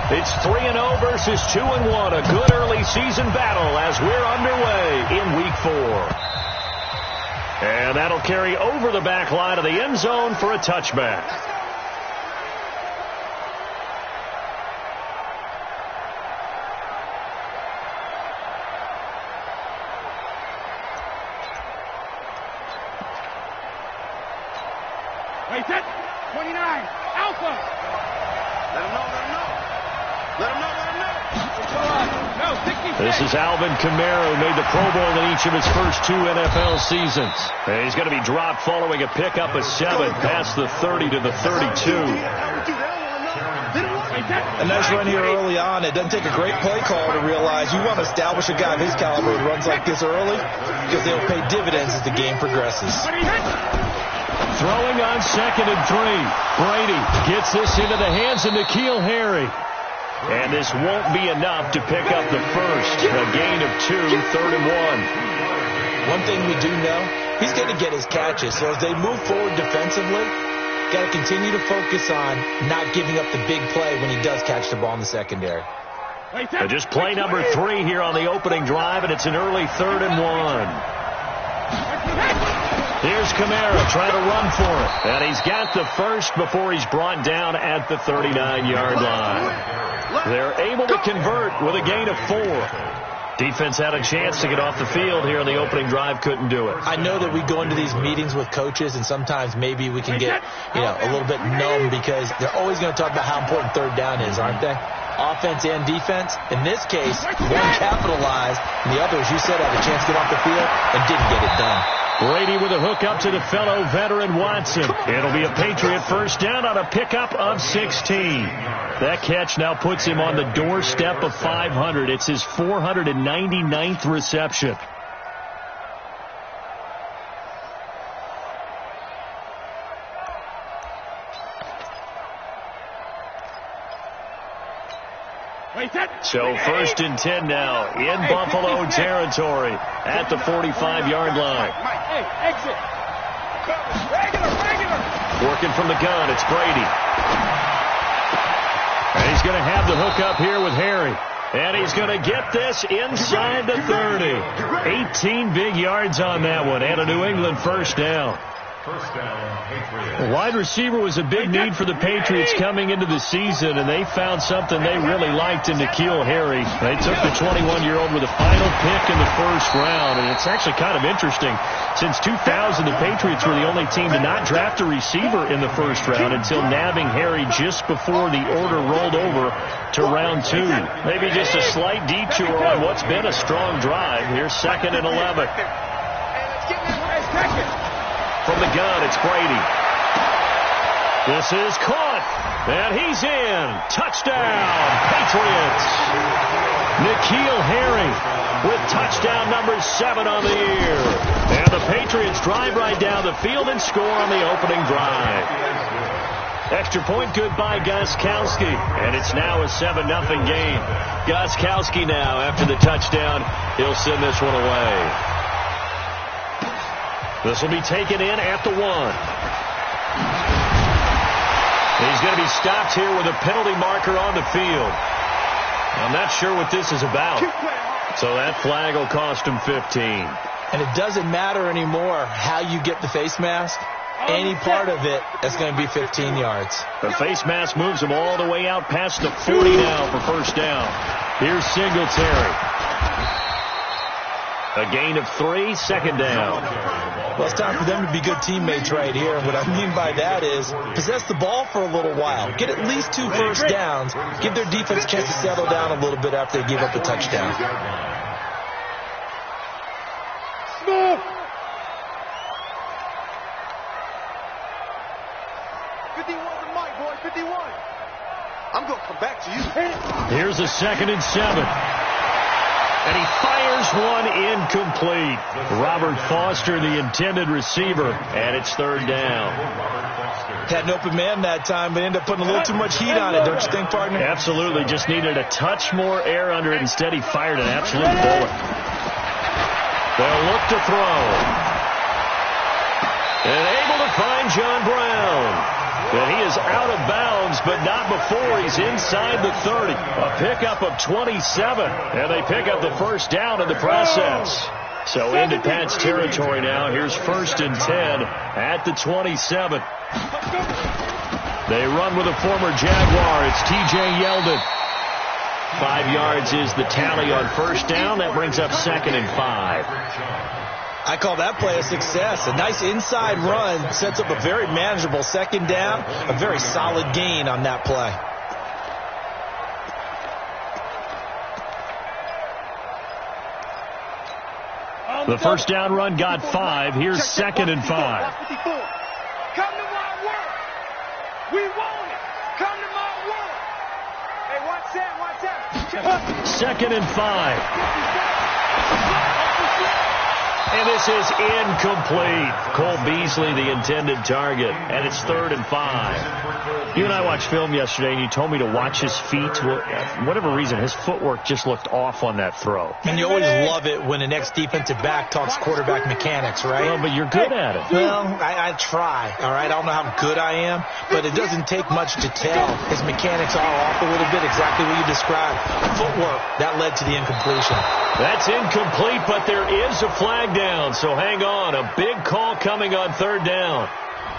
It's 3-0 versus 2-1. A good early season battle as we're underway in Week 4. And that'll carry over the back line of the end zone for a touchback. Wait, set. 29. Alpha. Let him know, let him know. Let him know, let him know. No, 60. This is Alvin Kamara, who made the Pro Bowl in each of his first 2 NFL seasons. And he's going to be dropped following a pickup of 7 past the 30 to the 32. A nice run here early on. It doesn't take a great play call to realize you want to establish a guy of his caliber who runs like this early because they'll pay dividends as the game progresses. Throwing on 2nd and 3. Brady gets this into the hands of N'Keal Harry. And this won't be enough to pick up the first. A gain of 2, 3rd and 1. One thing we do know, he's going to get his catches. So as they move forward defensively, got to continue to focus on not giving up the big play when he does catch the ball in the secondary. Just play number 3 here on the opening drive, and it's an early 3rd and 1. Here's Kamara trying to run for it. And he's got the first before he's brought down at the 39-yard line. They're able to convert with a gain of 4. Defense had a chance to get off the field here in the opening drive, couldn't do it. I know that we go into these meetings with coaches, and sometimes maybe we can get, a little bit numb because they're always going to talk about how important 3rd down is, aren't they? Offense and defense. In this case, one capitalized, and the other, as you said, had a chance to get off the field and didn't get it done. Brady with a hook up to the fellow veteran Watson. It'll be a Patriot first down on a pickup of 16. That catch now puts him on the doorstep of 500. It's his 499th reception. So 1st and 10 now in Buffalo territory at the 45-yard line. Working from the gun, it's Brady. And he's going to have the hook up here with Harry. And he's going to get this inside the 30. 18 big yards on that one and a New England first down. The wide receiver was a big need for the Patriots coming into the season, and they found something they really liked in N'Keal Harry. They took the 21-year-old with a final pick in the first round, and it's actually kind of interesting. Since 2000, the Patriots were the only team to not draft a receiver in the first round until nabbing Harry just before the order rolled over to round 2. Maybe just a slight detour on what's been a strong drive. Here's 2nd and 11. From the gun, it's Brady. This is caught, and he's in. Touchdown, Patriots. N'Keal Harry with touchdown number 7 on the year. And the Patriots drive right down the field and score on the opening drive. Extra point good by Gostkowski, and it's now a 7-0 game. Gostkowski now, after the touchdown, he'll send this one away. This will be taken in at the 1. He's going to be stopped here with a penalty marker on the field. I'm not sure what this is about. So that flag will cost him 15. And it doesn't matter anymore how you get the face mask. Any part of it is going to be 15 yards. The face mask moves him all the way out past the 40 now for first down. Here's Singletary. A gain of 3, 2nd down. Well, it's time for them to be good teammates right here. And what I mean by that is possess the ball for a little while. Get at least 2 first downs. Give their defense a chance to settle down a little bit after they give up the touchdown. Smooth. 51 to Mike, boy, 51. I'm going to come back to you. Here's a 2nd and 7. And he fires one incomplete. Robert Foster, the intended receiver, and it's 3rd down. Had an open man that time, but ended up putting a little too much heat on it, don't you think, partner? Absolutely. Just needed a touch more air under it. Instead, he fired an absolute bullet. They'll look to throw. And able to find John Brown. And he is out of bounds, but not before he's inside the 30. A pickup of 27, and they pick up the first down in the process. So into Pat's territory now. Here's 1st and 10 at the 27. They run with a former Jaguar. It's T.J. Yeldon. 5 yards is the tally on first down. That brings up 2nd and 5. I call that play a success. A nice inside run sets up a very manageable 2nd down. A very solid gain on that play. The first down run got 5. Here's 2nd and 5. Come to my work. We want it. Come to my work. Hey, watch that. 2nd and 5. And this is incomplete. Cole Beasley, the intended target, and it's 3rd and 5. You and I watched film yesterday, and you told me to watch his feet. For whatever reason, his footwork just looked off on that throw. And you always love it when the next defensive back talks quarterback mechanics, right? Well, but you're good at it. Well, I try, all right? I don't know how good I am, but it doesn't take much to tell. His mechanics are off a little bit, exactly what you described. Footwork, that led to the incompletion. That's incomplete, but there is a flag down, so hang on. A big call coming on 3rd down.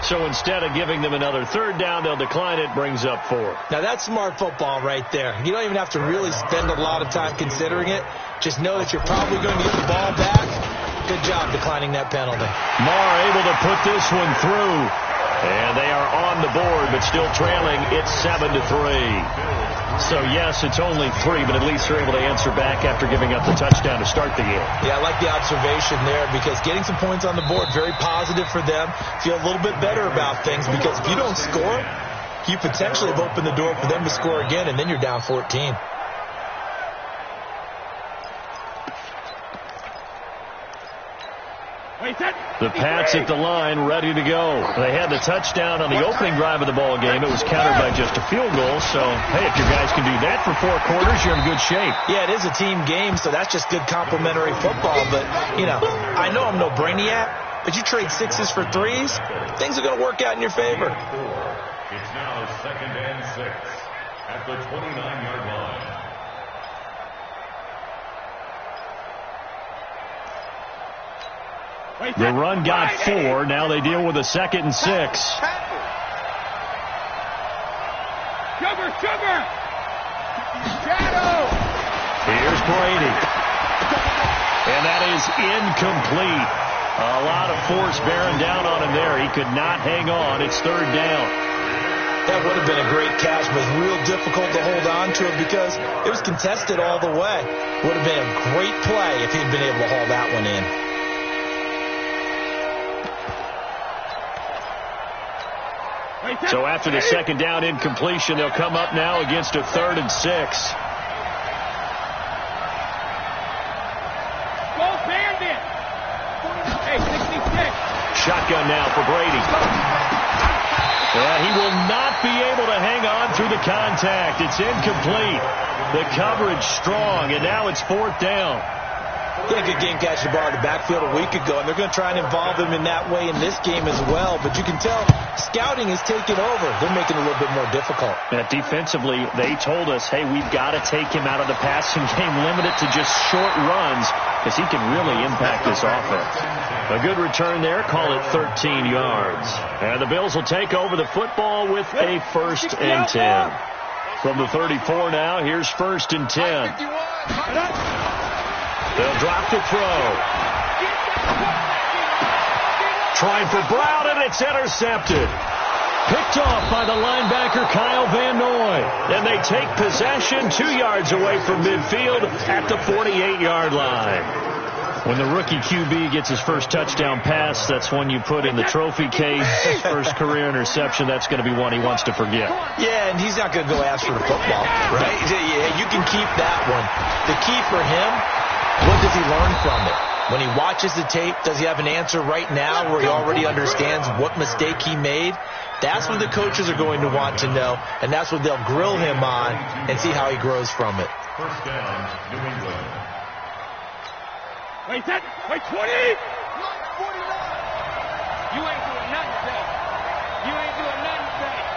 So instead of giving them another 3rd down, they'll decline it, brings up 4. Now, that's smart football right there. You don't even have to really spend a lot of time considering it. Just know that you're probably going to get the ball back. Good job declining that penalty. Marr able to put this one through. And they are on the board, but still trailing. It's 7-3. So, yes, it's only 3, but at least they're able to answer back after giving up the touchdown to start the game. Yeah, I like the observation there because getting some points on the board, very positive for them. Feel a little bit better about things because if you don't score, you potentially have opened the door for them to score again, and then you're down 14. The Pats at the line, ready to go. They had the touchdown on the opening drive of the ball game. It was countered by just a field goal. So, hey, if your guys can do that for 4 quarters, you're in good shape. Yeah, it is a team game, so that's just good complementary football. But, you know, I know I'm no brainiac, but you trade 6s for 3s, things are going to work out in your favor. It's now 2nd and 6 at the 29-yard line. The run got 4. Now they deal with a 2nd and 6. Sugar. Shadow. Here's Brady. And that is incomplete. A lot of force bearing down on him there. He could not hang on. It's 3rd down. That would have been a great catch, but it's real difficult to hold on to it because it was contested all the way. Would have been a great play if he'd been able to haul that one in. So after the 2nd down incompletion, they'll come up now against a 3rd and 6. Go Bandit. Hey, 66. Shotgun now for Brady. He will not be able to hang on through the contact. It's incomplete. The coverage strong, and now it's 4th down. He had a good game catching the ball in the backfield a week ago, and they're going to try and involve him in that way in this game as well. But you can tell scouting is taking over. They're making it a little bit more difficult. Defensively, they told us, hey, we've got to take him out of the passing game, limit it to just short runs, because he can really impact this offense. A good return there. Call it 13 yards. And the Bills will take over the football with a 1st and 10. From the 34 now, here's 1st and 10. They'll drop the throw. Trying for Brown, and it's intercepted. Picked off by the linebacker, Kyle Van Noy. And they take possession 2 yards away from midfield at the 48-yard line. When the rookie QB gets his first touchdown pass, that's one you put in the trophy case. His first career interception, that's going to be one he wants to forget. Yeah, and he's not going to go ask for the football, right? Yeah, you can keep that one. The key for him, what does he learn from it? When he watches the tape, does he have an answer right now where he already understands what mistake he made? That's what the coaches are going to want to know, and that's what they'll grill him on and see how he grows from it. First down, New England. Wait, 20! You ain't doing nothing today. You ain't doing nothing today.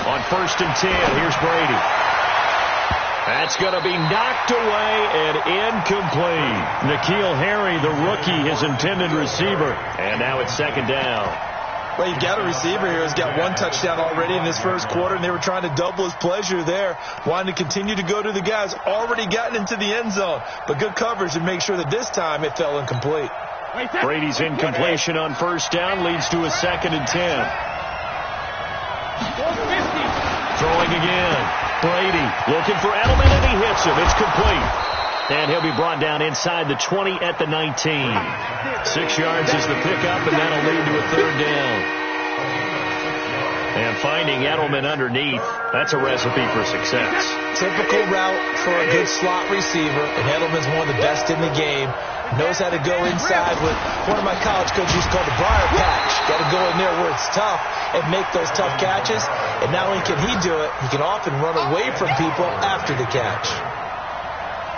On 1st and 10, here's Brady. That's going to be knocked away and incomplete. N'Keal Harry, the rookie, his intended receiver. And now it's 2nd down. Well, you've got a receiver here who's got 1 touchdown already in this first quarter, and they were trying to double his pleasure there, wanting to continue to go to the guys already gotten into the end zone. But good coverage to make sure that this time it fell incomplete. Brady's incompletion on 1st down leads to a 2nd and 10. Throwing again. Brady looking for Edelman, and he hits him. It's complete. And he'll be brought down inside the 20 at the 19. 6 yards is the pickup, and that'll lead to a 3rd down. And finding Edelman underneath, that's a recipe for success. Typical route for a good slot receiver, and Edelman's one of the best in the game. Knows how to go inside with one of my college coaches used to call the briar patch. Got to go in there where it's tough and make those tough catches. And not only can he do it, he can often run away from people after the catch.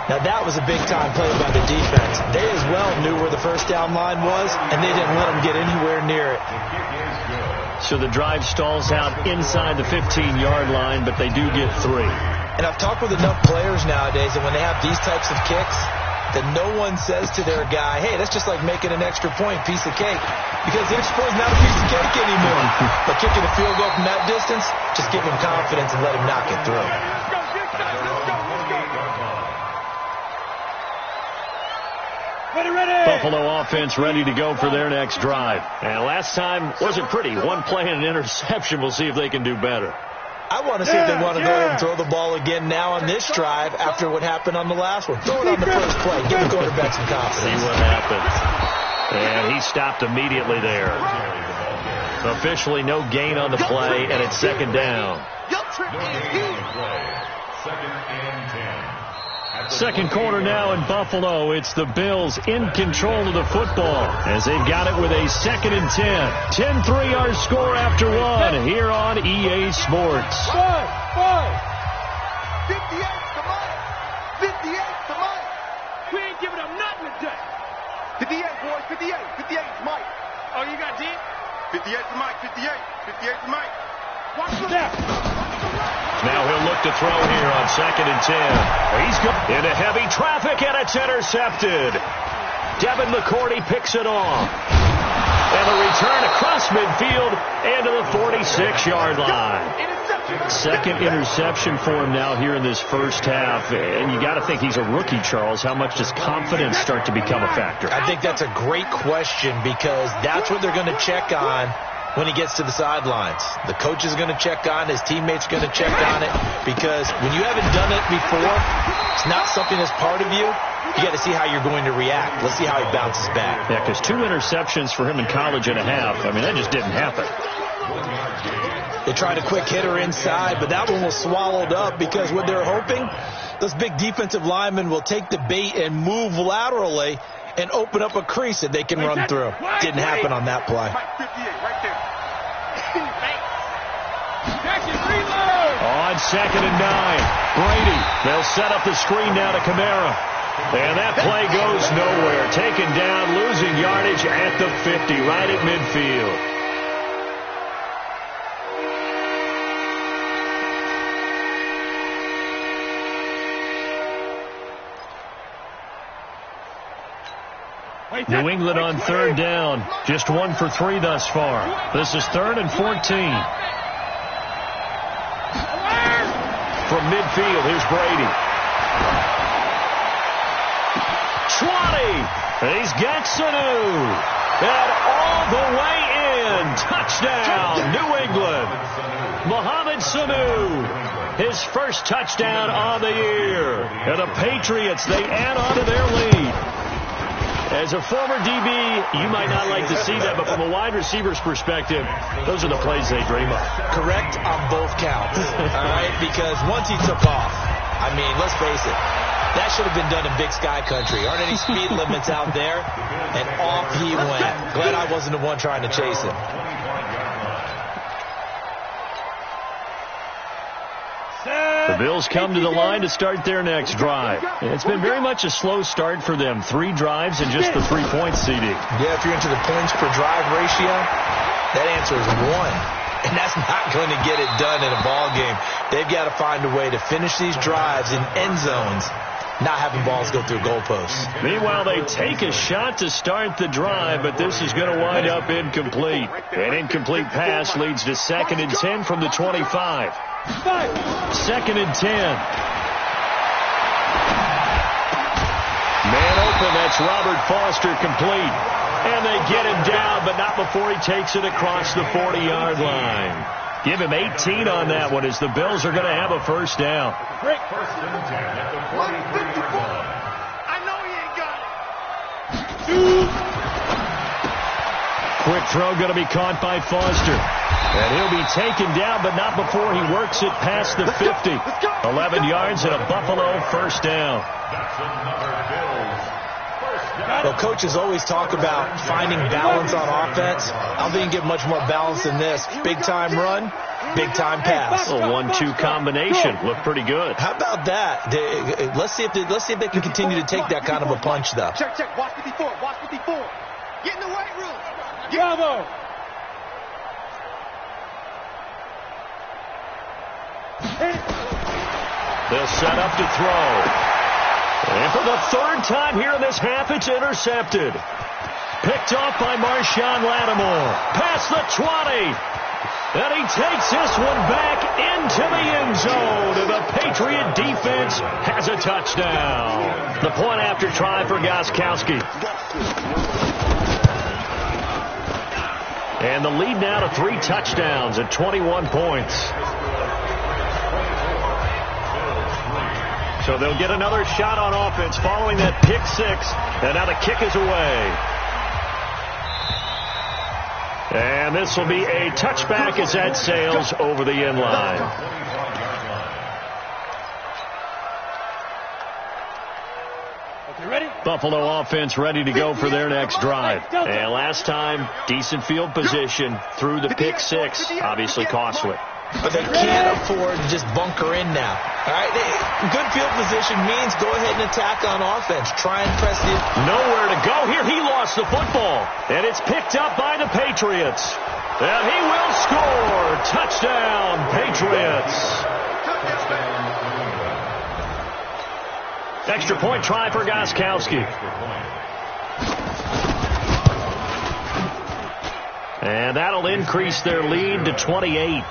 Now that was a big-time play by the defense. They as well knew where the 1st down line was, and they didn't let them get anywhere near it. So the drive stalls out inside the 15-yard line, but they do get 3. And I've talked with enough players nowadays that when they have these types of kicks, that no one says to their guy, hey, that's just like making an extra point, piece of cake. Because the extra point is not a piece of cake anymore. But kicking a field goal from that distance, just give him confidence and let him knock it through. Buffalo offense ready to go for their next drive. And last time wasn't pretty. 1 play and an interception. We'll see if they can do better. I want to see if they want to go ahead and throw the ball again now on this drive after what happened on the last one. Throw it on the first play. Give the quarterback some confidence. See what happens. And he stopped immediately there. Officially no gain on the play, and it's 2nd down. 2nd quarter now in Buffalo. It's the Bills in control of the football as they've got it with a 2nd and 10. 10-3 our score after 1 here on EA Sports. 58 to Mike. 58 to Mike. We ain't giving up nothing today. 58, boys. 58. 58 to Mike. Oh, you got deep? 58 to Mike. 58. 58 to Mike. Watch the left. Now he'll look to throw here on 2nd and 10. He's going into heavy traffic, and it's intercepted. Devin McCourty picks it off. And the return across midfield and to the 46-yard line. 2nd interception for him now here in this first half. And you got to think he's a rookie, Charles. How much does confidence start to become a factor? I think that's a great question because that's what they're going to check on when he gets to the sidelines. The coach is going to check on, his teammates are going to check on it, because when you haven't done it before, it's not something that's part of you. You got to see how you're going to react. Let's see how he bounces back. Yeah, because 2 interceptions for him in college and a half. I mean, that just didn't happen. They tried a quick hitter inside, but that one was swallowed up because what they're hoping, those big defensive linemen will take the bait and move laterally and open up a crease that they can run through. Didn't happen on that play. On 2nd and 9, Brady. They'll set up the screen now to Kamara. And that play goes nowhere. Taken down, losing yardage at the 50, right at midfield. New England on 3rd down. Just 1 for 3 thus far. This is 3rd and 14. From midfield, here's Brady. 20. He's got Sanu. And all the way in. Touchdown, New England. Mohamed Sanu. His first touchdown on the year. And the Patriots, they add on to their lead. As a former DB, you might not like to see that, but from a wide receiver's perspective, those are the plays they dream of. Correct on both counts, all right? Because once he took off, I mean, let's face it, that should have been done in Big Sky Country. Aren't any speed limits out there? And off he went. Glad I wasn't the one trying to chase him. The Bills come to the line to start their next drive. It's been very much a slow start for them. 3 drives and just the 3-point CD. Yeah, if you're into the points per drive ratio, that answer is 1. and that's not going to get it done in a ball game. They've got to find a way to finish these drives in end zones, not having balls go through goalposts. Meanwhile, they take a shot to start the drive, but this is going to wind up incomplete. An incomplete pass leads to 2nd and 10 from the 25. 2nd and 10. Man open, that's Robert Foster, complete. And they get him down, but not before he takes it across the 40-yard line. Give him 18 on that one as the Bills are going to have a first down. First and 10 at the 43-yard line. I know he ain't got it. Quick throw going to be caught by Foster. And he'll be taken down, but not before he works it past the 50. 11 yards and a Buffalo first down. That's another Bills first down. Well, coaches always talk about finding balance on offense. I don't think you can get much more balance than this. Big-time run, big-time pass. A 1-2 combination. Looked pretty good. How about that? Let's see if they can continue to take that kind of a punch, though. Check. Watch 54. Watch 54. Get in the weight room. Bravo. They'll set up to throw. And for the 3rd time here in this half, it's intercepted. Picked off by Marshawn Lattimore. Past the 20. And he takes this one back into the end zone. And the Patriot defense has a touchdown. The point after try for Gostkowski. And the lead now to 3 touchdowns at 21 points. So they'll get another shot on offense following that pick 6. And now the kick is away. And this will be a touchback as that sails over the end line. Buffalo offense ready to go for their next drive. And last time, decent field position through the pick 6. Obviously costly. But they can't afford to just bunker in now. All right, good field position means go ahead and attack on offense. Try and press it. Nowhere to go here. He lost the football. And it's picked up by the Patriots. And he will score. Touchdown, Patriots. Extra point try for Gostkowski. And that'll increase their lead to 28.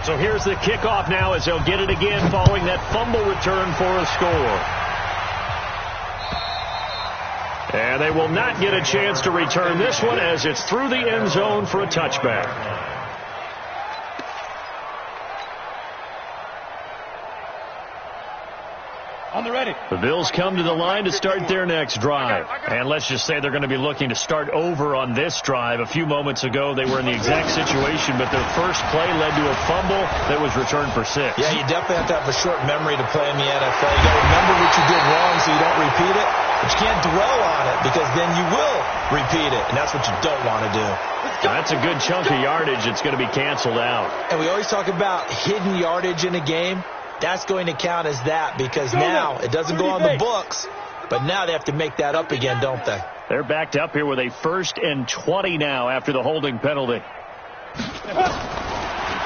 So here's the kickoff now as they'll get it again following that fumble return for a score. And they will not get a chance to return this one as it's through the end zone for a touchback. On the ready. The Bills come to the line to start their next drive. And let's just say they're going to be looking to start over on this drive. A few moments ago, they were in the exact situation, but their first play led to a fumble that was returned for 6. Yeah, you definitely have to have a short memory to play in the NFL. You got to remember what you did wrong so you don't repeat it. But you can't dwell on it because then you will repeat it, and that's what you don't want to do. That's a good chunk of yardage. It's going to be canceled out. And we always talk about hidden yardage in a game. That's going to count as that because now it doesn't go on the books, but now they have to make that up again, don't they? They're backed up here with a 1st and 20 now after the holding penalty.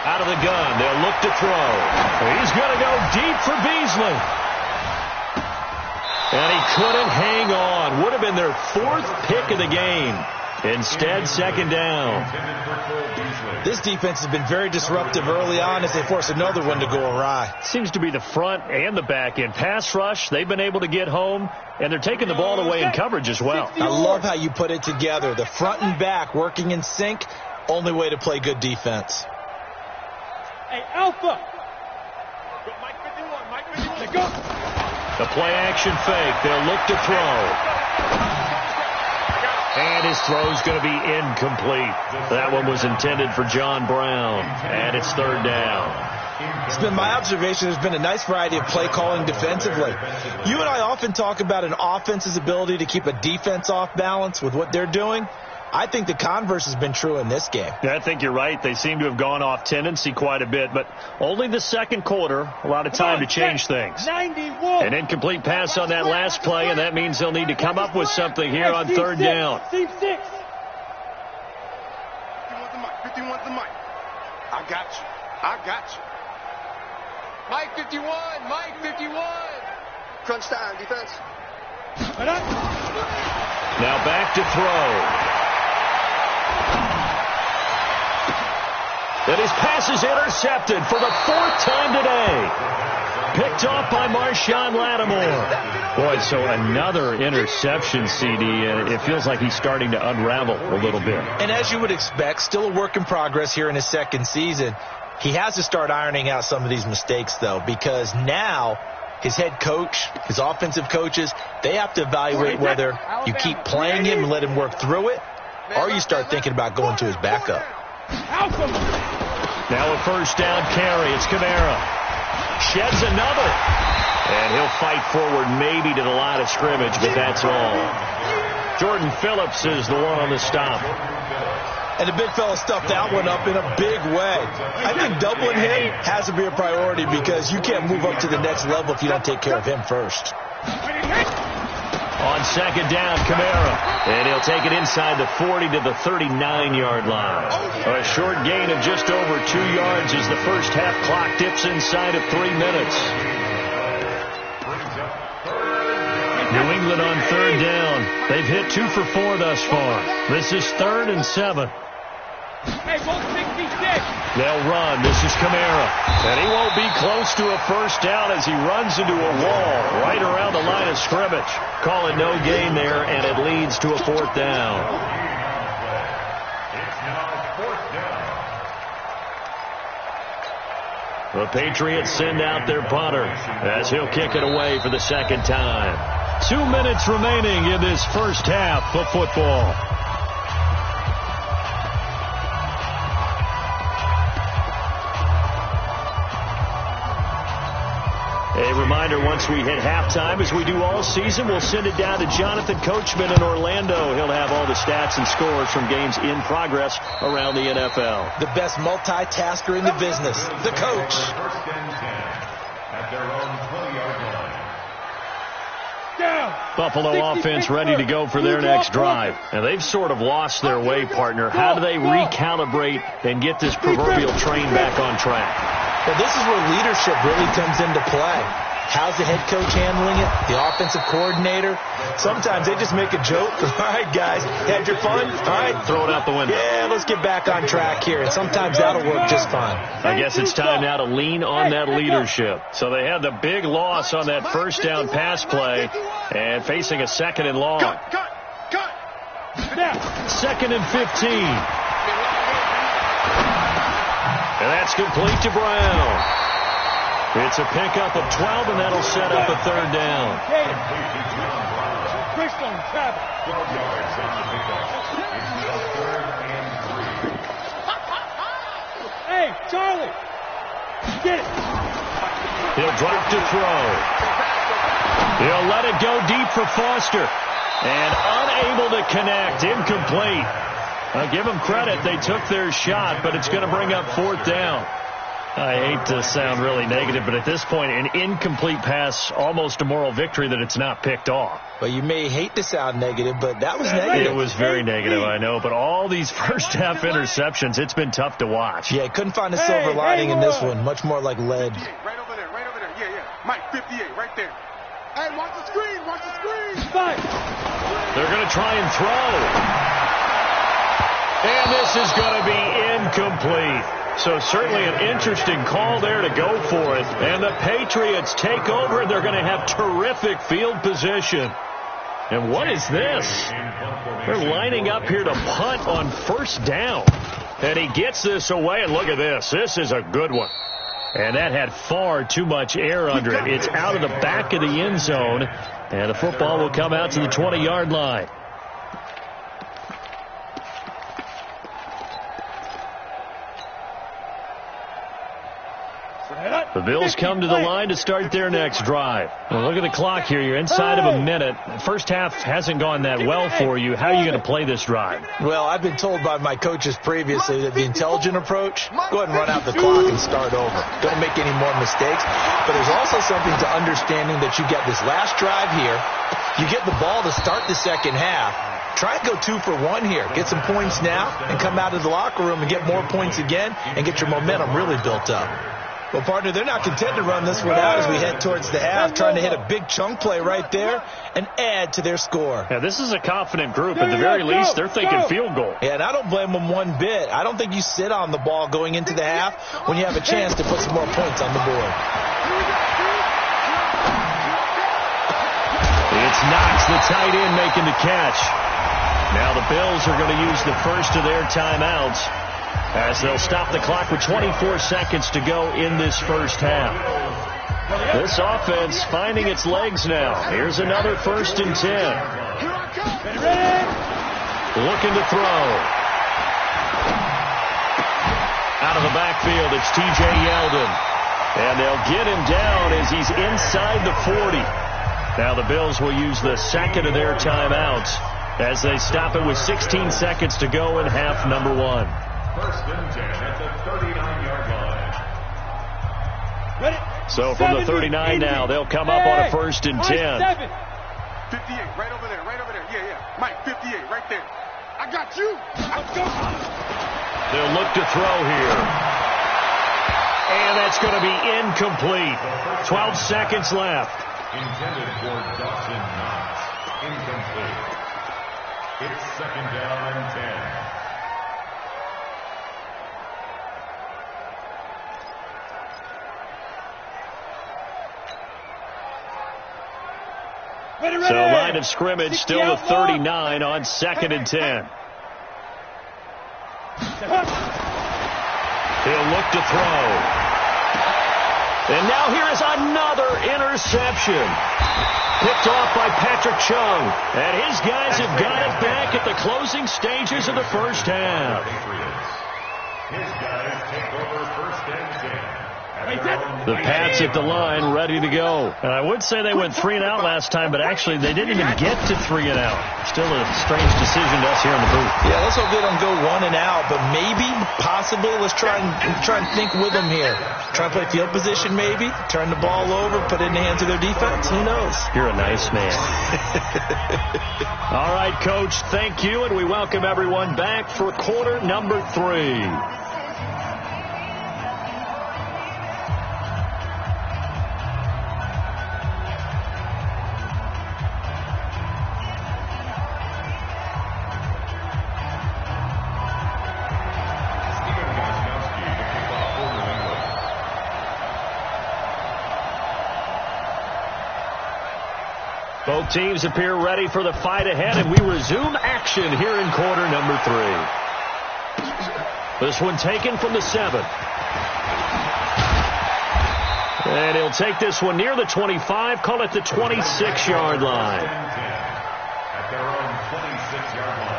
Out of the gun, they'll look to throw. He's going to go deep for Beasley. And he couldn't hang on. Would have been their 4th pick of the game. Instead, 2nd down. This defense has been very disruptive early on as they force another one to go awry. Seems to be the front and the back end. Pass rush, they've been able to get home, and they're taking the ball away in coverage as well. I love how you put it together. The front and back working in sync, only way to play good defense. Hey, Alpha. Mike 51, go. The play-action fake. They'll look to throw. And his throw's going to be incomplete. That one was intended for John Brown. And it's 3rd down. It's been my observation there's been a nice variety of play calling defensively. You and I often talk about an offense's ability to keep a defense off balance with what they're doing. I think the converse has been true in this game. Yeah, I think you're right. They seem to have gone off tendency quite a bit, but only the 2nd quarter, a lot of time to change things. 91. An incomplete pass on that last play, and that means they'll need to come up with something here on 3rd down. 51's the mic. I got you. I got you. Mike 51. Mike 51. Crunch time, defense. Now back to throw. And his pass is intercepted for the 4th time today. Picked off by Marshawn Lattimore. Boy, so another interception, CD, and it feels like he's starting to unravel a little bit. And as you would expect, still a work in progress here in his second season. He has to start ironing out some of these mistakes, though, because now his head coach, his offensive coaches, they have to evaluate whether you keep playing him and let him work through it, or you start thinking about going to his backup. Now a first down carry. It's Kamara. Sheds another. And he'll fight forward maybe to the line of scrimmage, but that's all. Jordan Phillips is the one on the stop. And the big fella stuffed that one up in a big way. I think doubling him has to be a priority because you can't move up to the next level if you don't take care of him first. On second down, Kamara. And he'll take it inside the 40 to the 39-yard line. A short gain of just over 2 yards as the first half clock dips inside of 3 minutes. New England on third down. They've hit 2 for 4 thus far. This is 3rd and 7. They'll run. This is Kamara. And he won't be close to a first down as he runs into a wall right around the line of scrimmage. Call it no gain there, and it leads to a 4th down. It's now 4th down. The Patriots send out their punter as he'll kick it away for the second time. 2 minutes remaining in this first half of football. A reminder, once we hit halftime, as we do all season, we'll send it down to Jonathan Coachman in Orlando. He'll have all the stats and scores from games in progress around the NFL. The best multitasker in the business, the coach. First and 10 at their own 20-yard line. Buffalo offense ready to go for their next drive. And they've sort of lost their way, partner. How do they recalibrate and get this proverbial train back on track? Well, this is where leadership really comes into play. How's the head coach handling it? The offensive coordinator? Sometimes they just make a joke. All right, guys, had your fun? All right, throw it out the window. Yeah, let's get back on track here. And sometimes that'll work just fine. I guess it's time now to lean on that leadership. So they had the big loss on that first down pass play and facing a 2nd and long. Cut. 2nd and 15. And that's complete to Brown. It's a pickup of 12, and that'll set up a 3rd down. 12 yards on the pickup. It's now 3rd and 3. Hey, Charlie! Get it! He'll drop to throw. He'll let it go deep for Foster. And unable to connect. Incomplete. I'll give them credit. They took their shot, but it's going to bring up 4th down. I hate to sound really negative, but at this point, an incomplete pass, almost a moral victory that it's not picked off. Well, you may hate to sound negative, but that was negative. It was very negative, I know. But all these first-half interceptions, it's been tough to watch. Yeah, couldn't find a silver lining in this one. Much more like lead. Right over there. Yeah. Mike, 58, right there. Hey, watch the screen. Fight! They're going to try and throw. And this is going to be incomplete. So certainly an interesting call there to go for it. And the Patriots take over, and they're going to have terrific field position. And what is this? They're lining up here to punt on first down. And he gets this away, and look at this. This is a good one. And that had far too much air under it. It's out of the back of the end zone, and the football will come out to the 20-yard line. The Bills come to the line to start their next drive. Well, look at the clock here. You're inside of a minute. First half hasn't gone that well for you. How are you going to play this drive? Well, I've been told by my coaches previously that the intelligent approach, go ahead and run out the clock and start over. Don't make any more mistakes. But there's also something to understanding that you get this last drive here. You get the ball to start the second half. try and go 2 for 1 here. Get some points now and come out of the locker room and get more points again and get your momentum really built up. Well, partner, they're not content to run this one out as we head towards the half, trying to hit a big chunk play right there and add to their score. Yeah, this is a confident group. At the very least, they're thinking field goal. Yeah, and I don't blame them one bit. I don't think you sit on the ball going into the half when you have a chance to put some more points on the board. It's Knox, the tight end, making the catch. Now the Bills are going to use the first of their timeouts as they'll stop the clock with 24 seconds to go in this first half. This offense finding its legs now. Here's another 1st and 10. Looking to throw. Out of the backfield, it's T.J. Yeldon. And they'll get him down as he's inside the 40. Now the Bills will use the second of their timeouts as they stop it with 16 seconds to go in half number 1. 1st and 10 at the 39-yard line. So from the 39 now, they'll come up on a 1st and 10. 58, right over there, right over there. Yeah. Mike, 58, right there. I got you. Let's go. They'll look to throw here. And that's going to be incomplete. 12 seconds left. Intended for Dawson Knox. Incomplete. It's 2nd down and 10. So line of scrimmage still the 39 on 2nd and 10. He'll look to throw. And now here is another interception. Picked off by Patrick Chung. And his guys have got it back at the closing stages of the first half. His guys take over 1st and 10. The Pats at the line, ready to go. And I would say they went 3 and out last time, but actually they didn't even get to 3 and out. Still a strange decision to us here in the booth. Yeah, let's hope they don't go 1 and out, but maybe, possibly, let's try and think with them here. Try and play field position maybe, turn the ball over, put it in the hands of their defense. Who knows? You're a nice man. All right, Coach, thank you, and we welcome everyone back for quarter number 3. Both teams appear ready for the fight ahead, and we resume action here in quarter number 3. This one taken from the 7. And he'll take this one near the 25, call it the 26-yard line. At their own 26-yard line.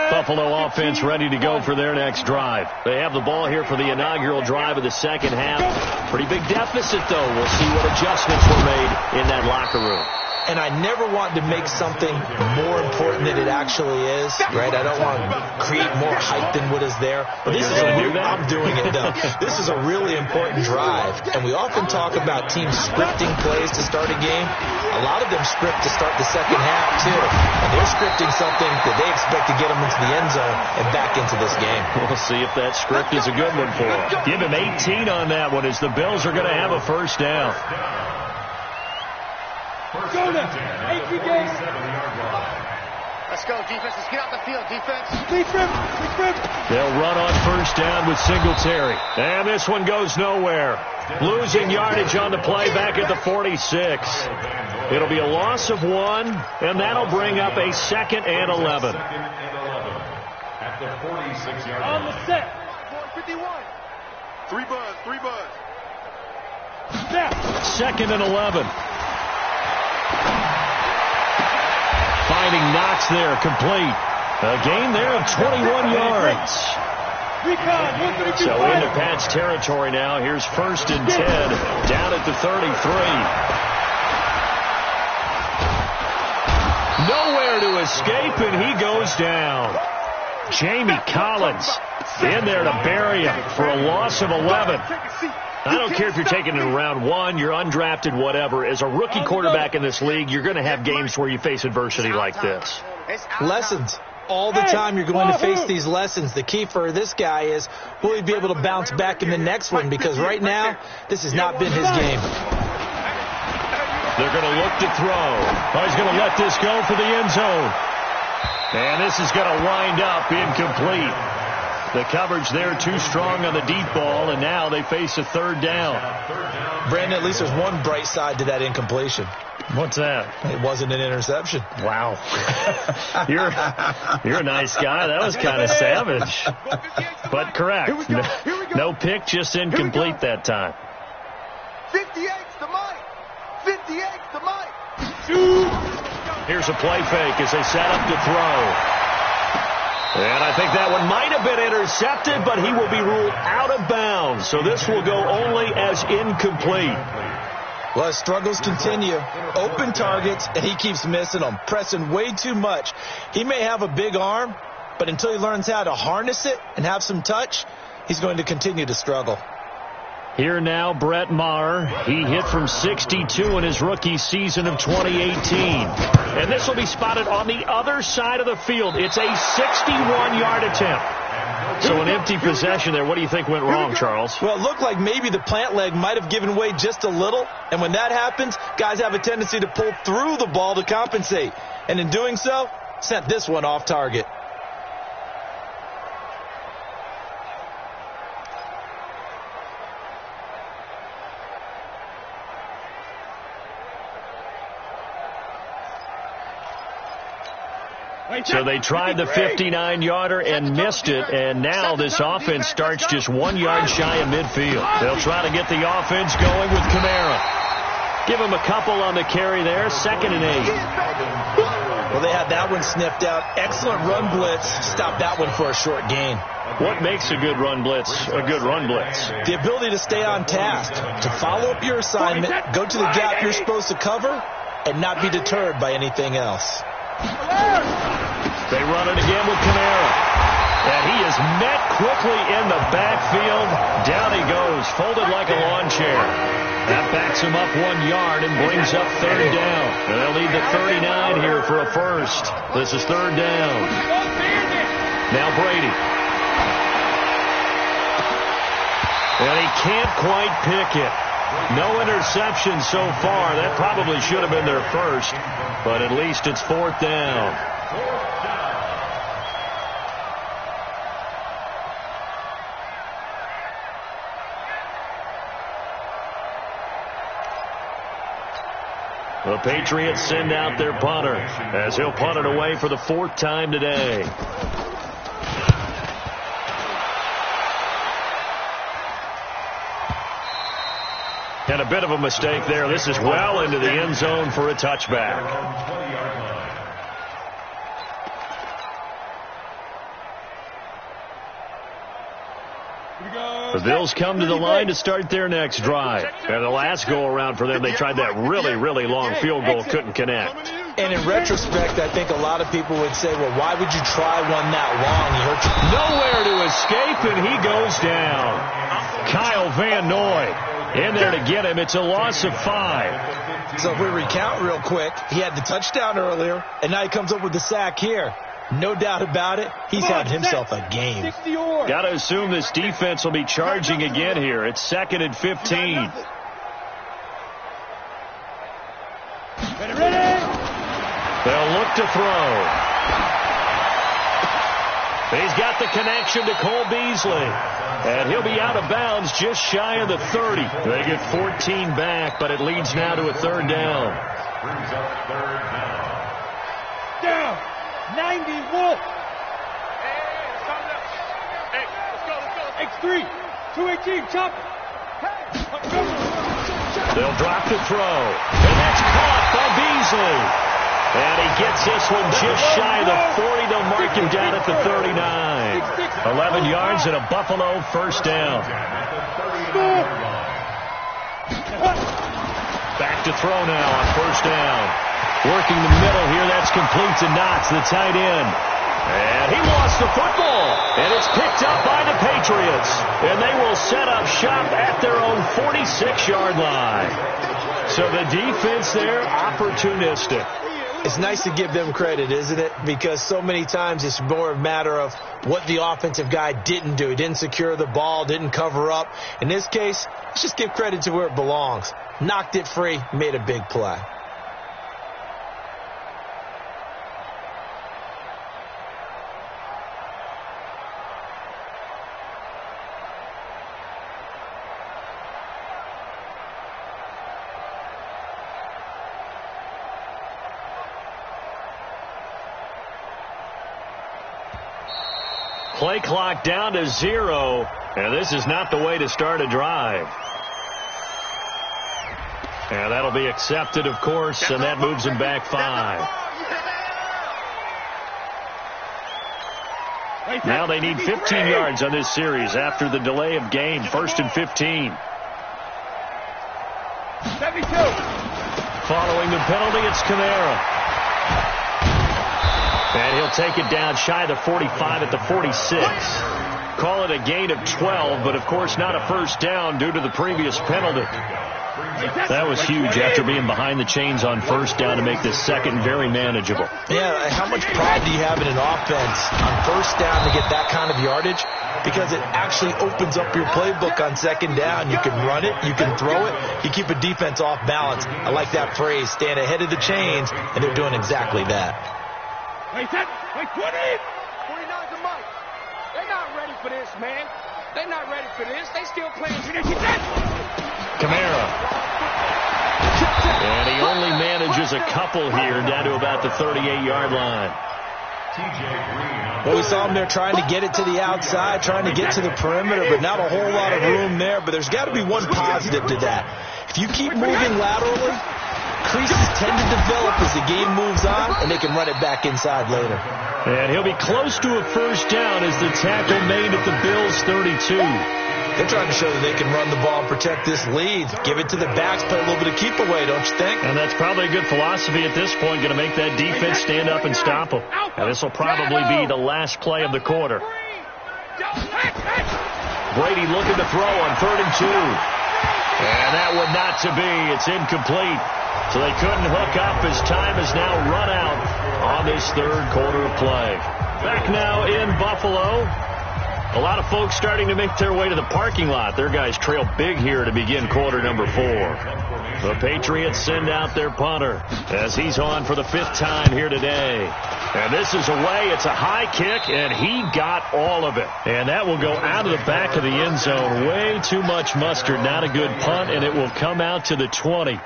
Buffalo offense ready to go for their next drive. They have the ball here for the inaugural drive of the second half. Pretty big deficit, though. We'll see what adjustments were made in that locker room. And I never want to make something more important than it actually is, right? I don't want to create more hype than what is there. But this is I'm doing it, though. This is a really important drive. And we often talk about teams scripting plays to start a game. A lot of them script to start the second half, too. And they're scripting something that they expect to get them into the end zone and back into this game. We'll see if that script is a good one for them. Give him 18 on that one as the Bills are going to have a first down. Go now. 18 games. Let's go, defense. Let's get out the field, defense. They'll run on first down with Singletary. And this one goes nowhere. Losing yardage on the play back at the 46. It'll be a loss of 1, and that'll bring up a 2nd and 11. At the 46-yard line. On the set. 51. 3 buzz. Snap. 2nd and 11. Finding Knox there, complete. A gain there of 21 yards. So into Pats territory now. Here's 1st and 10 down at the 33. Nowhere to escape, and he goes down. Jamie Collins in there to bury him for a loss of 11. I don't care if you're taking it in round 1, you're undrafted, whatever. As a rookie quarterback in this league, you're going to have games where you face adversity like this. Lessons. All the time you're going to face these lessons. The key for this guy is, will he be able to bounce back in the next one? Because right now, this has not been his game. They're going to look to throw. Oh, he's going to let this go for the end zone. And this is going to wind up incomplete. The coverage there too strong on the deep ball, and now they face a third down. Brandon, at least there's one bright side to that incompletion. What's that? It wasn't an interception. Wow. You're a nice guy. That was kind of savage. But correct. No pick, just incomplete that time. 58's the mic. 58's the mic. Here's a play fake as they set up to throw. And I think that one might have been intercepted, but he will be ruled out of bounds. So this will go only as incomplete. Well, his struggles continue. Open targets, and he keeps missing them, pressing way too much. He may have a big arm, but until he learns how to harness it and have some touch, he's going to continue to struggle. Here now, Brett Maher. He hit from 62 in his rookie season of 2018. And this will be spotted on the other side of the field. It's a 61-yard attempt. So an empty possession there. What do you think went wrong, Charles? Well, it looked like maybe the plant leg might have given way just a little. And when that happens, guys have a tendency to pull through the ball to compensate. And in doing so, sent this one off target. So they tried the 59-yarder and missed it, and now this offense starts just 1 yard shy of midfield. They'll try to get the offense going with Kamara. Give him a couple on the carry there, 2nd and 8. Well, they had that one sniffed out. Excellent run blitz. Stop that one for a short gain. What makes a good run blitz a good run blitz? The ability to stay on task, to follow up your assignment, go to the gap you're supposed to cover, and not be deterred by anything else. They run it again with Kamara. And he is met quickly in the backfield. Down he goes, folded like a lawn chair. That backs him up 1 yard and brings up 3rd down. And they'll need the 39 here for a first. This is 3rd down. Now Brady. And he can't quite pick it. No interception so far. That probably should have been their first. But at least it's 4th down. The Patriots send out their punter as he'll punt it away for the 4th time today. And a bit of a mistake there. This is well into the end zone for a touchback. The Bills come to the line to start their next drive. And the last go-around for them, they tried that really, really long field goal, couldn't connect. And in retrospect, I think a lot of people would say, well, why would you try one that long? He hurt you. Nowhere to escape, and he goes down. Kyle Van Noy in there to get him. It's a loss of 5. So if we recount real quick, he had the touchdown earlier, and now he comes up with the sack here. No doubt about it, he's had himself a game. Got to assume this defense will be charging again here. It's 2nd and 15. They'll look to throw. He's got the connection to Cole Beasley. And he'll be out of bounds just shy of the 30. They get 14 back, but it leads now to a 3rd down. Brings up 3rd down. Down. 91. Hey, let's go. X3. 218. Chop. They'll drop the throw. And that's caught by Beasley. And he gets this one just shy of the 40. They'll mark him down at the 39. 11 yards and a Buffalo 1st down. Back to throw now on 1st down. Working the middle here. That's complete to Knox, the tight end. And he lost the football. And it's picked up by the Patriots. And they will set up shop at their own 46-yard line. So the defense there, opportunistic. It's nice to give them credit, isn't it? Because so many times it's more a matter of what the offensive guy didn't do. He didn't secure the ball, didn't cover up. In this case, let's just give credit to where it belongs. Knocked it free, made a big play. Play clock down to 0, and this is not the way to start a drive. And that'll be accepted, of course, and that moves him back 5. Now they need 15 yards on this series after the delay of game. 1st and 15. 72. Following the penalty, it's Kamara. And he'll take it down shy of the 45 at the 46. Call it a gain of 12, but of course not a first down due to the previous penalty. That was huge after being behind the chains on first down to make this second very manageable. Yeah, how much pride do you have in an offense on first down to get that kind of yardage? Because it actually opens up your playbook on second down. You can run it, you can throw it, you keep a defense off balance. I like that phrase, stand ahead of the chains, and they're doing exactly that. Wait, 20! 49's a mic. They're not ready for this, man. They're not ready for this. They still playing. Kamara. And he only manages a couple here down to about the 38-yard line. Well, we saw him there trying to get it to the outside, trying to get to the perimeter, but not a whole lot of room there. But there's got to be one positive to that. If you keep moving laterally, creases tend to develop as the game moves on, and they can run it back inside later. And he'll be close to a first down as the tackle made at the Bills' 32. They're trying to show that they can run the ball and protect this lead. Give it to the backs, play a little bit of keep away, don't you think? And that's probably a good philosophy at this point, going to make that defense stand up and stop them. And this will probably be the last play of the quarter. Brady looking to throw on 3rd and 2. And that would not to be. It's incomplete. So they couldn't hook up as time is now run out on this third quarter of play. Back now in Buffalo. A lot of folks starting to make their way to the parking lot. Their guys trail big here to begin quarter number 4. The Patriots send out their punter as he's on for the 5th time here today. And this is away. It's a high kick, and he got all of it. And that will go out of the back of the end zone. Way too much mustard. Not a good punt, and it will come out to the 20.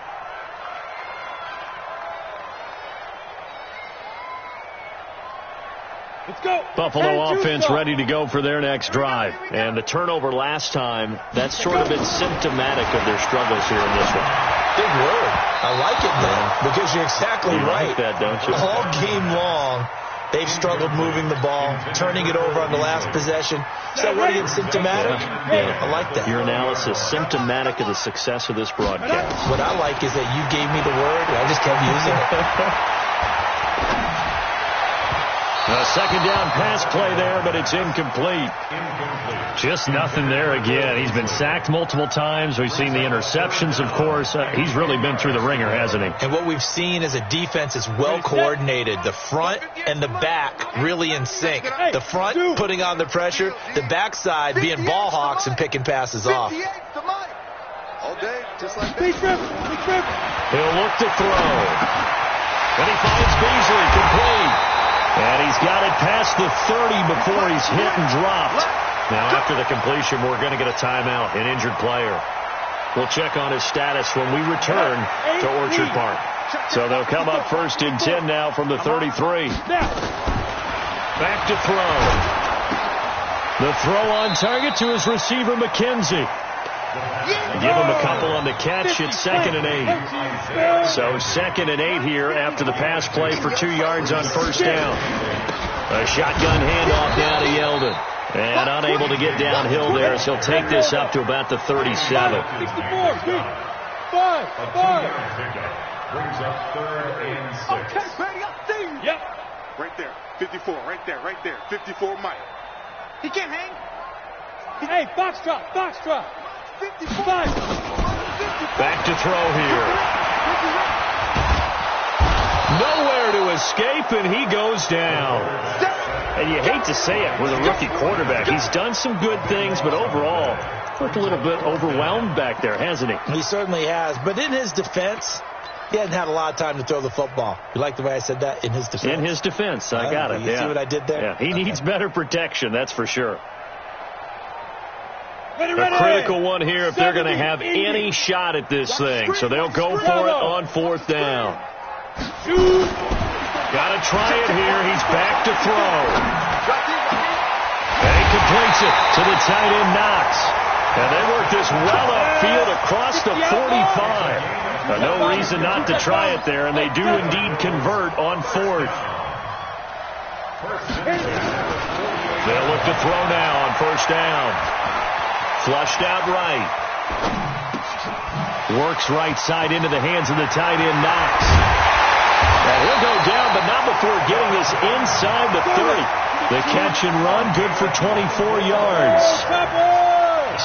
Buffalo offense ready to go for their next drive. And the turnover last time, that's sort of been symptomatic of their struggles here in this one. Big word. I like it, man, because you're exactly right. Like that, don't you? All game long, they've struggled moving the ball, turning it over on the last possession. Is that word again, symptomatic? Yeah, I like that. Your analysis, symptomatic of the success of this broadcast. What I like is that you gave me the word, and I just kept using it. A second down pass play there, but it's incomplete. Just nothing there again. He's been sacked multiple times. We've seen the interceptions, of course. He's really been through the ringer, hasn't he? And what we've seen is a defense is well coordinated. The front and the back really in sync. The front putting on the pressure, the backside being ball hawks and picking passes off. All day, just like Big rip. He'll look to throw. And he finds Beasley complete. And he's got it past the 30 before he's hit and dropped. Now, after the completion, we're going to get a timeout, an injured player. We'll check on his status when we return to Orchard Park. So they'll come up 1st and 10 now from the 33. Back to throw. The throw on target to his receiver, McKenzie. Give him a couple on the catch. It's 2nd and 8. So 2nd and 8 here after the pass play for 2 yards on first down. A shotgun handoff down to Yeldon. And unable to get downhill there, so he'll take this up to about the 37. 64. 5. Brings up 3rd and 6. Okay, Brady, I see you. Yep. Right there. 54, right there. 54, Mike. He can't hang. Hey, box drop. 55. Back to throw here. Nowhere to escape, and he goes down. And you hate to say it with a rookie quarterback. He's done some good things, but overall, looked a little bit overwhelmed back there, hasn't he? He certainly has. But in his defense, he hasn't had a lot of time to throw the football. You like the way I said that? In his defense? In his defense. I got it. You see what I did there? Yeah, he needs better protection, that's for sure. Ready. A critical one here if they're going to have any shot at this thing. So they'll go for it on 4th down. Got to try it here. He's back to throw. And he completes it to the tight end, Knox. And they work this well upfield across the 45. No reason not to try it there, and they do indeed convert on 4th. They'll look to throw now on 1st down. Flushed out right. Works right side into the hands of the tight end, Knox. And he'll go down, but not before getting this inside the 30. The catch and run, good for 24 yards.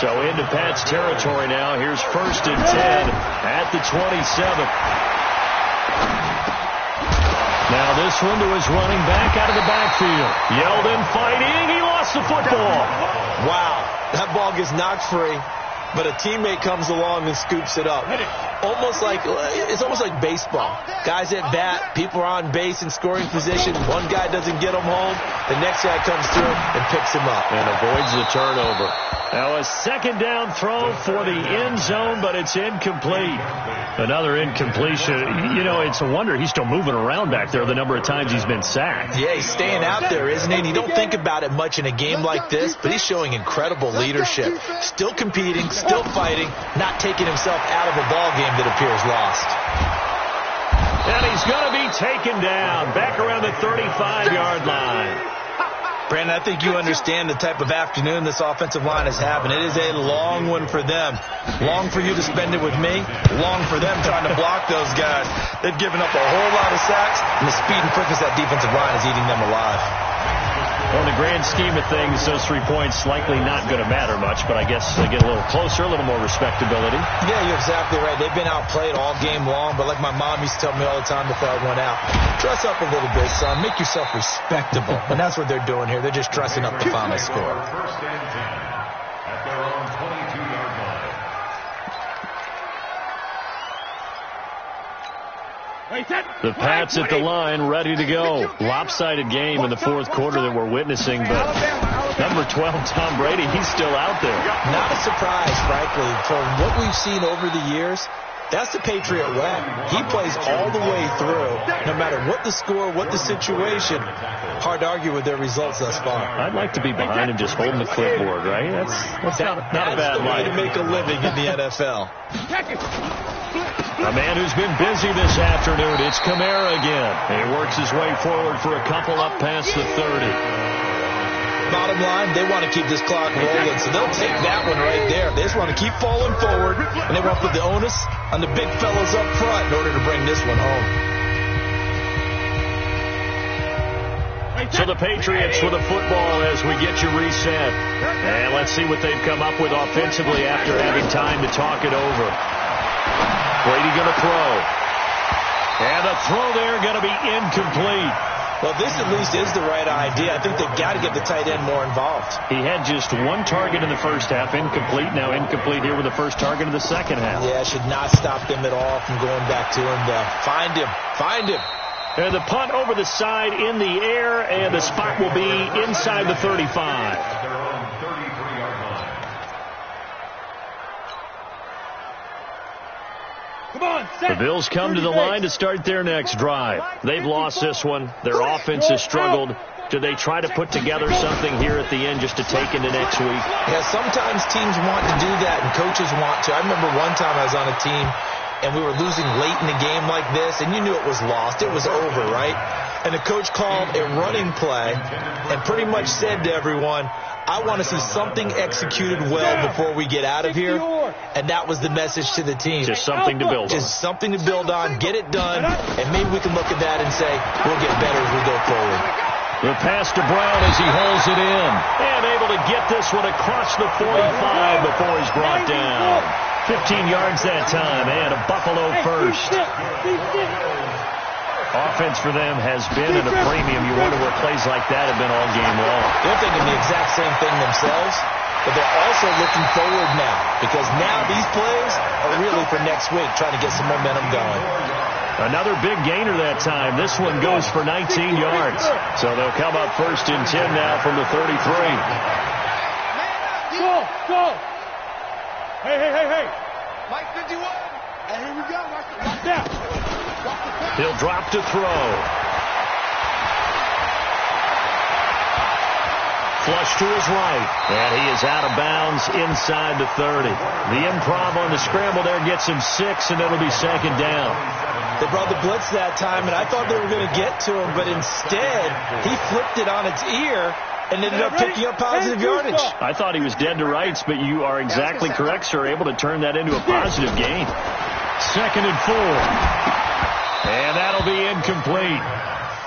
So into Pat's territory now. Here's 1st and 10 at the 27. Now this one to his running back out of the backfield. Yeldon fighting. He lost the football. Wow. That ball gets knocked free, but a teammate comes along and scoops it up. It's almost like baseball. Guys at bat, people are on base in scoring position. One guy doesn't get him home. The next guy comes through and picks him up. And avoids the turnover. Now a 2nd down throw for the end zone, but it's incomplete. Another incompletion. You know, it's a wonder he's still moving around back there the number of times he's been sacked. Yeah, he's staying out there, isn't he? And you don't think about it much in a game like this, but he's showing incredible leadership. Still competing, still fighting, not taking himself out of a ball game that appears lost. And he's going to be taken down back around the 35-yard line. Brandon, I think you understand the type of afternoon this offensive line is having. It is a long one for them. Long for you to spend it with me. Long for them trying to block those guys. They've given up a whole lot of sacks, and the speed and quickness of that defensive line is eating them alive. Well, in the grand scheme of things, those 3 points likely not going to matter much, but I guess they get a little closer, a little more respectability. Yeah, you're exactly right. They've been outplayed all game long, but like my mom used to tell me all the time before I went out, dress up a little bit, son. Make yourself respectable. And that's what they're doing here. They're just dressing up to finally score. 1st and 10 at their own 22-yard line. The Pats at the line, ready to go. Lopsided game in the 4th quarter that we're witnessing, but number 12, Tom Brady, he's still out there. Not a surprise, frankly. From what we've seen over the years, that's the Patriot way. He plays all the way through, no matter what the score, what the situation. Hard to argue with their results thus far. I'd like to be behind him just holding the clipboard, right? That's not a bad That's the way life. to make a living in the NFL. A man who's been busy this afternoon, it's Kamara again. He works his way forward for a couple up past the 30. Bottom line, they want to keep this clock rolling, so they'll take that one right there. They just want to keep falling forward, and they want to put the onus on the big fellas up front in order to bring this one home. So the Patriots with the football as we get you reset. And let's see what they've come up with offensively after having time to talk it over. Brady going to throw. And the throw there going to be incomplete. Well, this at least is the right idea. I think they've got to get the tight end more involved. He had just one target in the first half, incomplete. Now incomplete here with the first target of the second half. Yeah, it should not stop them at all from going back to him. Find him. Find him. And the punt over the side in the air, and the spot will be inside the 35. Their own 33-yard line. Come on, set. The Bills come to the line to start their next drive. They've lost this one. Their offense has struggled. Do they try to put together something here at the end just to take into next week? Yeah, sometimes teams want to do that, and coaches want to. I remember one time I was on a team, and we were losing late in the game like this, and you knew it was lost. It was over, right? And the coach called a running play and pretty much said to everyone, I want to see something executed well before we get out of here. And that was the message to the team. Just something to build on. Just something to build on, get it done, and maybe we can look at that and say, we'll get better as we go forward. The pass to Brown as he holds it in. And able to get this one across the 45 before he's brought down. 15 yards that time and a Buffalo first. Offense for them has been at a premium. You wonder where plays like that have been all game long. They're thinking the exact same thing themselves, but they're also looking forward now because now these plays are really for next week, trying to get some momentum going. Another big gainer that time. This one goes for 19 yards. So they'll come up first and 10 now from the 33. Go! Hey! Mike 51. And here we go. Watch that. He'll drop to throw. Flush to his right. And he is out of bounds inside the 30. The improv on the scramble there gets him 6, and it'll be second down. They brought the blitz that time, and I thought they were going to get to him, but instead he flipped it on its ear and ended up picking up positive yardage. I thought he was dead to rights, but you are exactly correct, sir. Able to turn that into a positive gain. 2nd and 4. And that'll be incomplete.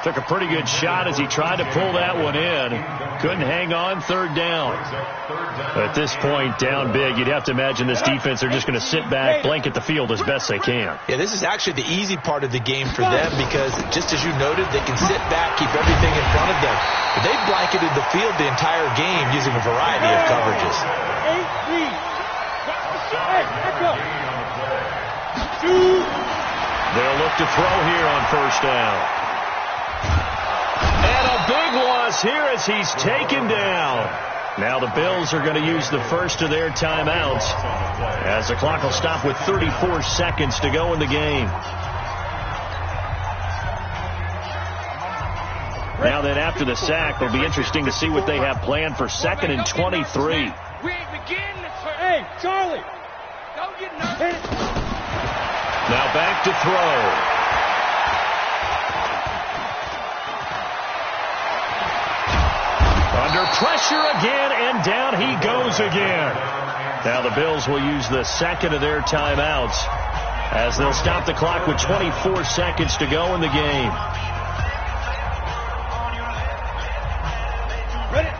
Took a pretty good shot as he tried to pull that one in. Couldn't hang on. 3rd down. At this point, down big, you'd have to imagine this defense are just going to sit back, blanket the field as best they can. Yeah, this is actually the easy part of the game for them because, just as you noted, they can sit back, keep everything in front of them. But they blanketed the field the entire game using a variety of coverages. They'll look to throw here on 1st down. And a big loss here as he's taken down. Now the Bills are going to use the first of their timeouts as the clock will stop with 34 seconds to go in the game. Now then, after the sack, it'll be interesting to see what they have planned for 2nd and 23. We ain't beginning this. Hey, Charlie. Don't get nervous. Now back to throw. Under pressure again, and down he goes again. Now the Bills will use the 2nd of their timeouts as they'll stop the clock with 24 seconds to go in the game.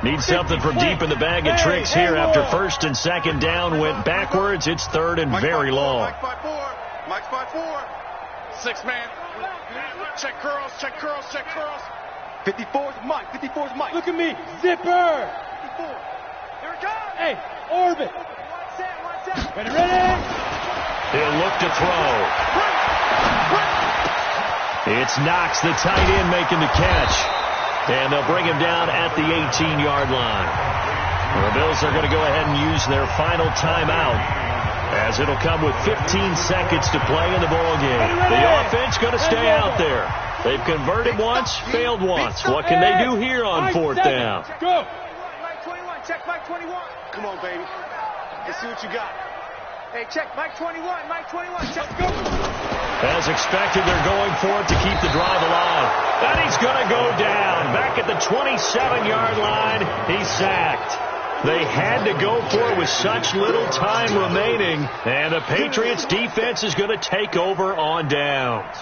Need something from deep in the bag of tricks here after 1st and 2nd down went backwards. It's 3rd and very long. Mike's by 4. 6 man. Check curls. 54's Mike. 54's Mike. Look at me. Zipper. 54. Here it comes. Hey, orbit. Watch out. Ready? He'll look to throw. It's Knox, the tight end, making the catch. And they'll bring him down at the 18-yard line. The Bills are going to go ahead and use their final timeout as it'll come with 15 seconds to play in the ballgame. The offense going to stay out there. They've converted once, failed once. What can they do here on 4th down? Go. Mike 21. Check Mike 21. Come on, baby. Let's see what you got. Hey, check Mike 21. Mike 21. Check. Go. As expected, they're going for it to keep the drive alive. And he's going to go down. Back at the 27-yard line, he's sacked. They had to go for it with such little time remaining. And the Patriots defense is going to take over on downs.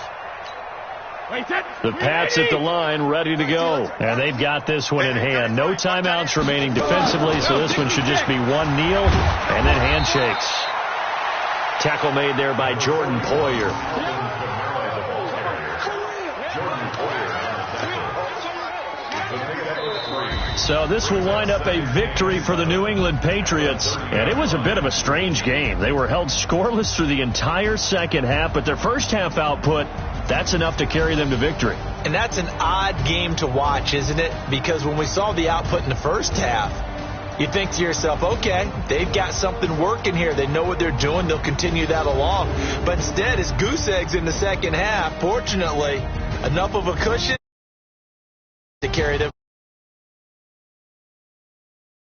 The Pats at the line ready to go. And they've got this one in hand. No timeouts remaining defensively, so this one should just be one kneel and then handshakes. Tackle made there by Jordan Poyer. So this will wind up a victory for the New England Patriots. And it was a bit of a strange game. They were held scoreless through the entire 2nd half, but their first half output, that's enough to carry them to victory. And that's an odd game to watch, isn't it? Because when we saw the output in the first half, you think to yourself, okay, they've got something working here. They know what they're doing. They'll continue that along. But instead, it's goose eggs in the 2nd half. Fortunately, enough of a cushion to carry them.